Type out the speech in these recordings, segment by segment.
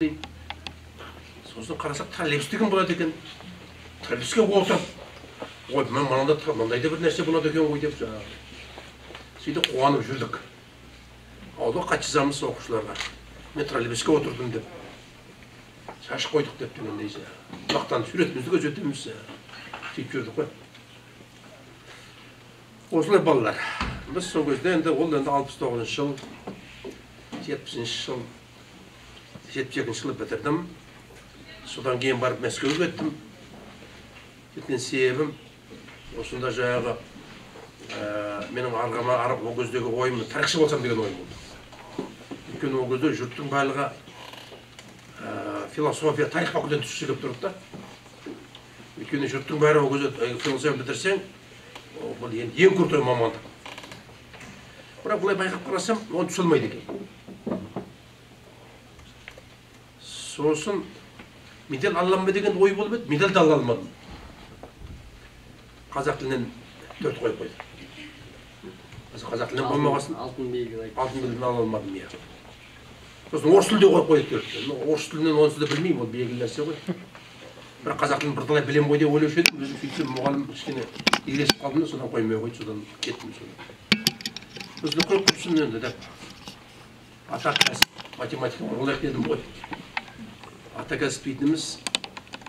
сосын қарасақ троллейбус деген болады екен. Троллейбуске отырып, ой, мен мынандай да бір нәрсе болады екен ғой деп жаңағы. Сөйтіп қуанып жүрдік. Ауылға қайтқызамыз оқушыларға. Мен троллейбуске отырдым деп. Шашып қойдық деп дегендей. Бақтан суретімізді көрсетеміз. Сөйтіп жүрдік қой. Осылай балалар. Біз сол кезде енді ол енді 69 жыл, 70 жыл, 72 жылы бітірдім. Содан кейін барып Мәскеуге кеттім. Кеткен себебім осында жаңағы менің арғама ол кездегі ойым тарихшы болсам деген ойым болды. Өйткені ол кезде жұрттың барлығы философия, тарих факультетін түсісе келіп тұрды да. Өйткені жұрттың бәрі ол кезде философия бітірсең, бұл ең крутой мамандық. Бірақ бұлай байқап қарасам, оны түсілмейді екен. Сосын медаль аламын ба деген ой болып еді, медаль ала алмадым. Қазақ тілінен 4 қойып қойды. Қазақ тілінен қоймағасын алтын белгіні ала алмадым. Сосын орыс тілде қойып қойды. Орыс тілінен онсыз да білмеймін, ол белгілі нәрсе ғой. Бірақ қазақ тілін бірталай білем ғой деп ойлаушы едім. Өзім сөйтсем мұғалім кішкене елесіп қалдым да, содан қоймай қойды, содан кеттім. Сосын қойып қойыпсың енді деп. Ата кәсіп математика олайық дедім ғой. Ата кәсіп дейтініміз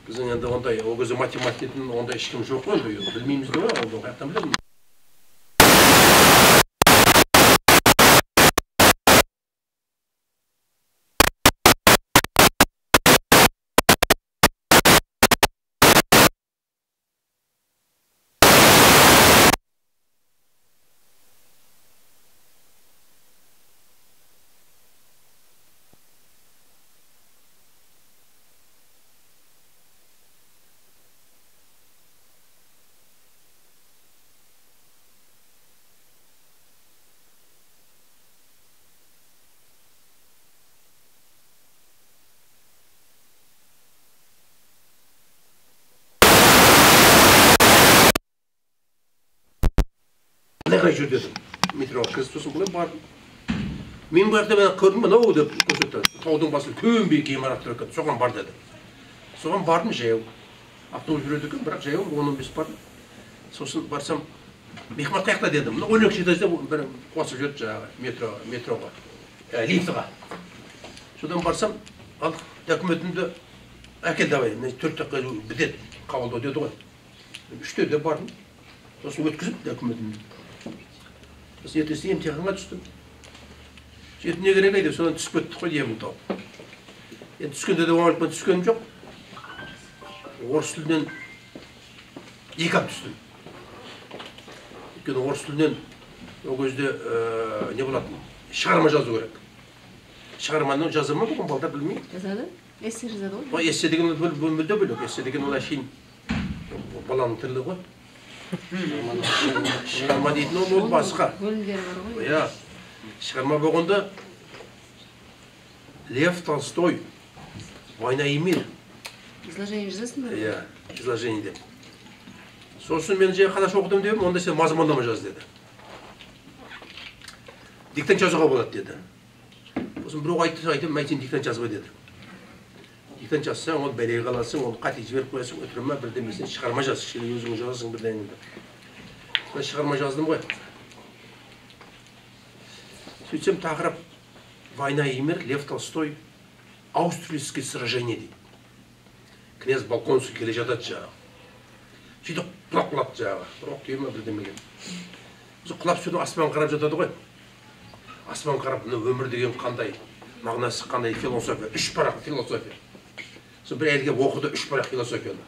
біздің енді ондай, ол кезде математикадан ондай ешкім жоқ қой, білмейміз ғой, ол қаяқтан білемін. Қай жүр дедім, метроға кіріп сосын бұлай бардым. Мен бұл жақта мен көрдім бе, нау деп көрсетті. Таудың басында көнбей ғимарат тұр екен, соған бар деді. Соған бардым жаяу. Автобус жүреді екен, бірақ жаяу 10-15 бардым. Сосын барсам, мехмат қаяқта дедім. 12 этажда бір қосып жүрді жаңағы метроға, лифтіға. Содан барсам, ал документімді әкел давай, 4 дақиқа бітеді, қабылдау деді ғой. 3-те де бардым. Сосын өткізіп документімді. Біз ертесі емтиханға түстім. Жетіне керек айды, содан түсіп кеттік қой емін тауып. Енді түскенде де оңайлықпен түскенім жоқ. Орыс тілінен 2 ап түстім. Өйткені орыс тілінен ол кезде не болатын? Шығарма жазу керек. Шығарманы жаза ма бұған балдар білмейді. Жазады? Эссе жазады ғой? Эссе деген бөлмеде бөлек. Эссе деген ол әшейін баланың тілі ғой. Шығарма дейтін ол басқа. Бөлімдері бар ғой? Иә. Шығарма болғанда Лев Толстой, «Война и мир». Изложение жазасың ба? Иә, изложение деп. Сосын мен же қалаш оқыдым дедім, онда сен мазмұндама жаз деді. Диктант жазуға болады деді. Сосын біреу айтып, мен сен диктант жазбай деді. Диктант жазсаң, ол бәлеге қаласың, ол қате жіберіп қоясың, өтірме бірдемесін шығарма жаз, өзің жазасың бірдеңді. Мен шығарма жаздым ғой. Сөйтсем тақырып «Война и мир», Лев Толстой, «Австрийские сражения» дейді. Князь Болконский келе жатады жаңағы. Сөйтіп құлап құлапты жаңағы. Оқ түйе ме бірдемеген. Осы құлап сөйтіп аспан қарап жатады ғой. Аспан қарап, өмір деген қандай, мағынасы қандай философия, 3 парақ философия. Сол бір әйелге оқыды 3 парақ философияны.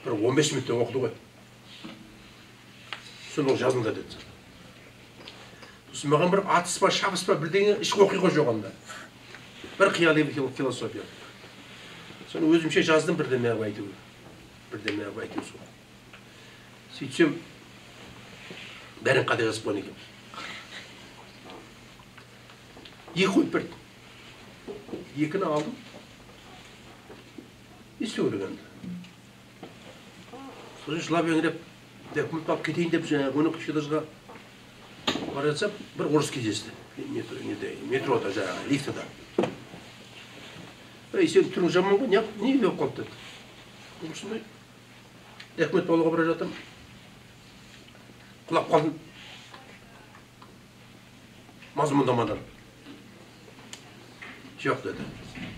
Бір 15 минутта оқыды ғой. Соны ол жазында деді. Сосын маған бір атыс па, шабыс па, бірдеңе еш оқиға жоқ анда. Бір қияли философия. Соны өзімше жаздым бірдеме айту. Бірдеме айту сол. Сөйтсем, бәрін қате жазып қойын екен. 2 қойып берді. 2-ні алдым. Есту керек енді. Сосын жылап еңіреп, документ алып кетейін деп, оны көшедазға бара жатсам, бір орыс кездесті. Метрода, лифтіда. Ей, сен түрің жаман ғой, не болып қалды деді. Осындай. Рахмет болуға бара жатырмын. Құлап қалдым. Мазмұндамадан. Жоқ деді.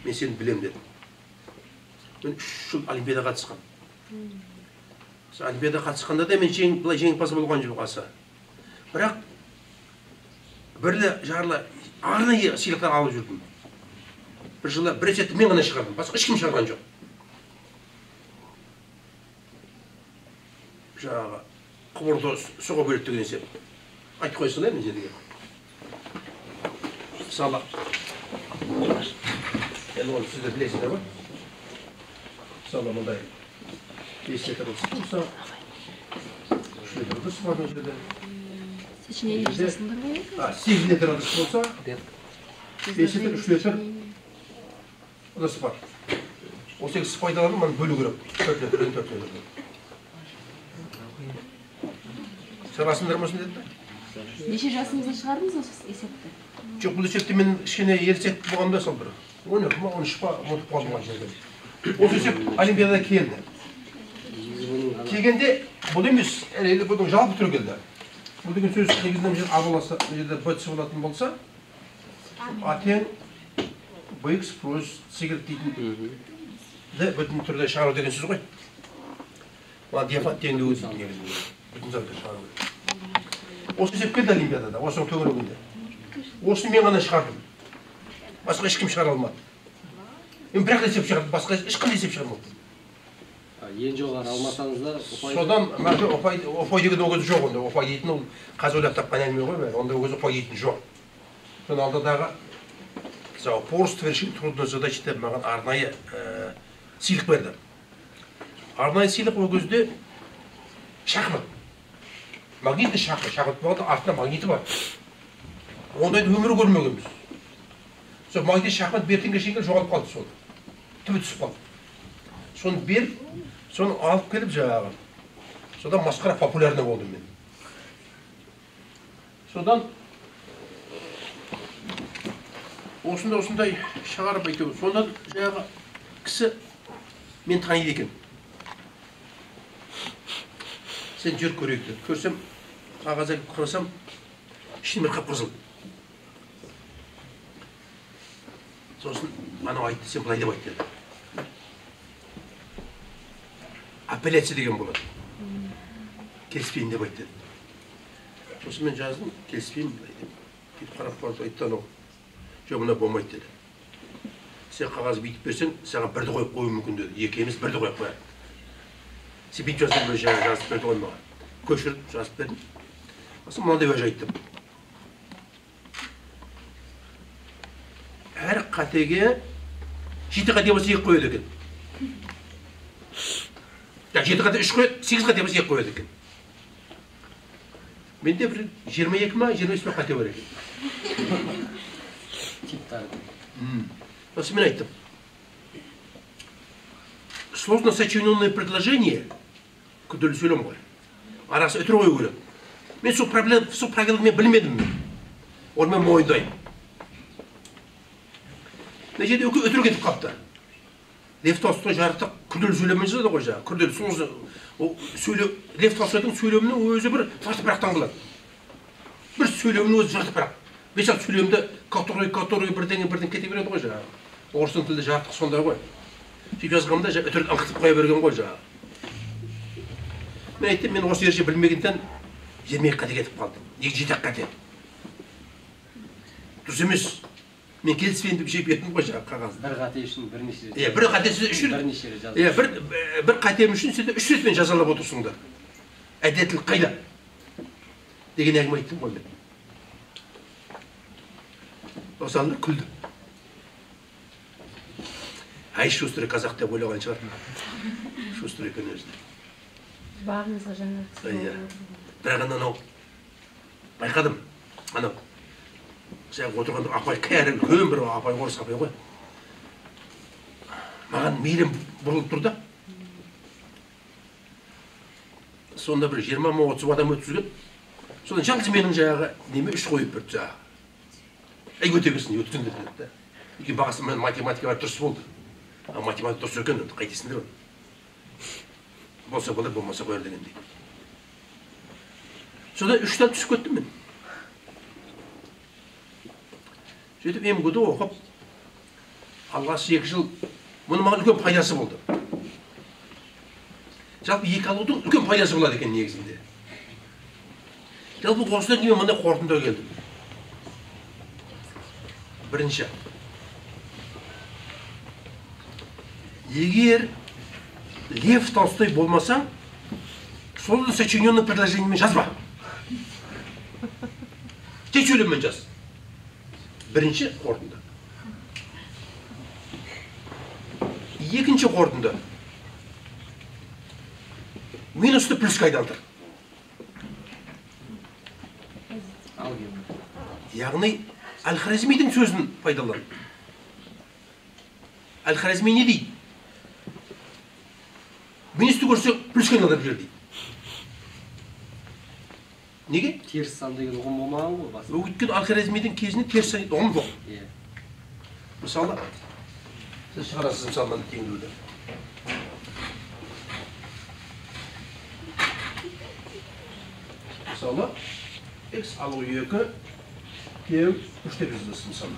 Мен сені білем дедім. Мен 3 жыл Олимпиада қатысқан. Олимпиада қатысқанда да мен былай жеңімпаз болған жоқ аса. Бірақ бірлі жарлы арнайы сыйлықтар алып жүрдім. Бір жылы бір рет мен ғана шығардым, басқа ешкім шығарған жоқ. Жаңағы құбырды суға бөліп деген есеп. Айтып қоя салайын жерге. Мысалы, енді оны сіздер білесіздер ма? Мысалы, мұндай 5 метр болса, 3 метр ыдыс бар мына жерде. Сочинение жазасыңдар ғой? 8 метр ыдыс болса, 5 метр, 3 метр ыдысы бар. Ол 8 пайдаланып, маны бөлу керек. 4 метрден 4 метрден. Сарасыңдар ма деді? Неше жасыңызда шығардыңыз осы есепті? Жоқ, бұл есепті мен кішкене ересек болғанда сол бір 12 ма 13 па ұмытып қалдым ана жерде. Осы есеп Олимпиадада келді. Келгенде бұл емес, әлі бұның жалпы түрі келді. Бұл деген сөз негізінен мына жерде абаласа, мына жерде б болатын болса, атен бx плюс сигрет дейтін бүтін түрде шығару деген сөз ғой. Мына диафат дегенде өзі негізінде бүтін түрде шығару. Осы есеп келді Олимпиадада, осының төңірегінде. Осыны мен ғана шығардым. Басқа ешкім шығара алмады. Мен бір-ақ есеп шығардым, басқа ешқандай есеп шығармадым. Ең жоғары алмасаңыз да ұпай... Содан ұпай деген ол кезде жоқ онда. Ұпай дейтін ол қазір ойлап тапқан әңгіме ғой, онда ол кезде ұпай дейтін жоқ. Содан алдадағы упорство решить трудной задачи деп маған арнайы сыйлық берді. Арнайы сыйлық ол кезде шахмат. Магнитті шахмат болғанда артында магниті бар. Ондайды өмірі көрмегенбіз. Сол магнит шахмат бертінге шейін жоғалып қалды сол. Түбі түсіп қалды. Соны беріп, соны алып келіп жаңағы. Содан масқара популярный болдым мен. Содан осындай шығарып айтып, сондан жаңағы кісі мен таниды екен. Сен жүр көрейік деді. Көрсем, қағазға қарасам, ішіне бір қып-қызыл. Сосын анау айтты, сен былай деп айтты деді. Апелляция деген болады. Келіспейін деп айтты деді. Сосын мен жаздым, келіспейін былай деп. Кетіп қарап қалды, айтты анау. Жоқ, мына болмайды деді. Сен қағазы бүйтіп берсең, саған бірді қойып қою мүмкін деді. Екі емес, бірді қойып қояды. Сен бүйтіп жаздың, жазып берді ғой маған. Көшіріп жазып бердім. Сосын мынандай уәж айттым. Әр қатеге 7 қате болса 2 қояды екен. 7 қате 3 қояды, 8 қате болса 2 қояды екен. Менде бір 22 ма, 25 ма қате бар екен. Сосын мен айттым. Сложно сочиненное предложение, күрделі сөйлем ғой. Арасы өтір қою керек. Мен сол правиланы мен білмедім мен. Оны мен мойындаймын. Мына жерде өтір кетіп қапты. Лев Толстой жарықтық күрделі сөйлеммен жазады ғой жаңағы. Күрделі Лев Толстойдың сөйлемінің өзі бір жартыпырақтан қалады. Бір сөйлемінің өзі жартыпырақ. Бес-алты сөйлемді который бірден кете береді ғой жаңағы. Орыстың тілді жарықтық сондай ғой. Сөйтіп жазғанда өтірді аңқытып қоя берген ғой жаңағы. Мен айттым, мен осы ерже білмегенден 22 қате кетіп қалдым. 7 қате. Дұрыс емес. Мен келіспейін деп жеп еттім ғой жаңағы қағазды. Бір қате үшін бірнеше рет. Бір қатесі үшін. Бірнеше рет жазып. Бір қатем үшін сен 3 ретпен жазалап отырсыңдар. Әділеттілік қайда? Деген әңгіме айттым ғой мен. Осалында күлді. Ай, шустрый қазақ деп ойлаған шығар. Шустрый екен өзі. Бағыңызға жаңа кісі. Бірақ анау байқадым. Анау жаңағы отырғанда апай кәрі үлкен бір апай, орыс апай ғой. Маған мейірім бұрылып тұрды. Сонда бір 20 ма 30 адам өткізген. Содан жалғыз менің жаңағы неме 3 қойып берді жаңағы. Ай өте берсін, өткізген деді. Бағасы математика бар, дұрыс болды. Математика дұрыс екен, қайтесіңдер оны. Болса болар, болмаса қояр дегендей. Содан 3-тен түсіп кеттім мен. Сөйтіп МГУ-да оқып, алғаш 2 жыл, мұның маған үлкен пайдасы болды. Жалпы 2 алудың үлкен пайдасы болады екен негізінде. Жалпы осыдан кейін мындай қорытындыға келдім. Бірінші, егер Лев Толстой болмасаң, сол да сочиненный предложениемен жазба. Тек өліммен жаз. Бірінші қорытынды. Екінші қорытынды. Минусты плюсқа айналдыр. Яғни, Әл-Хорезмидің сөзін пайдалан. Әл-Хорезми не дейді? Минусты көрсе плюсқа айналдырып жер дейді. Неге? Теріс сан деген ұғым болмаған ғой басында. Өйткені Әл-Хорезмидің кезінде теріс сан ұғым жоқ. Мысалы, сіз шығарасыз мысалдан теңдеуді. Мысалы, x алу 2 тең 3 деп жазасыз мысалы.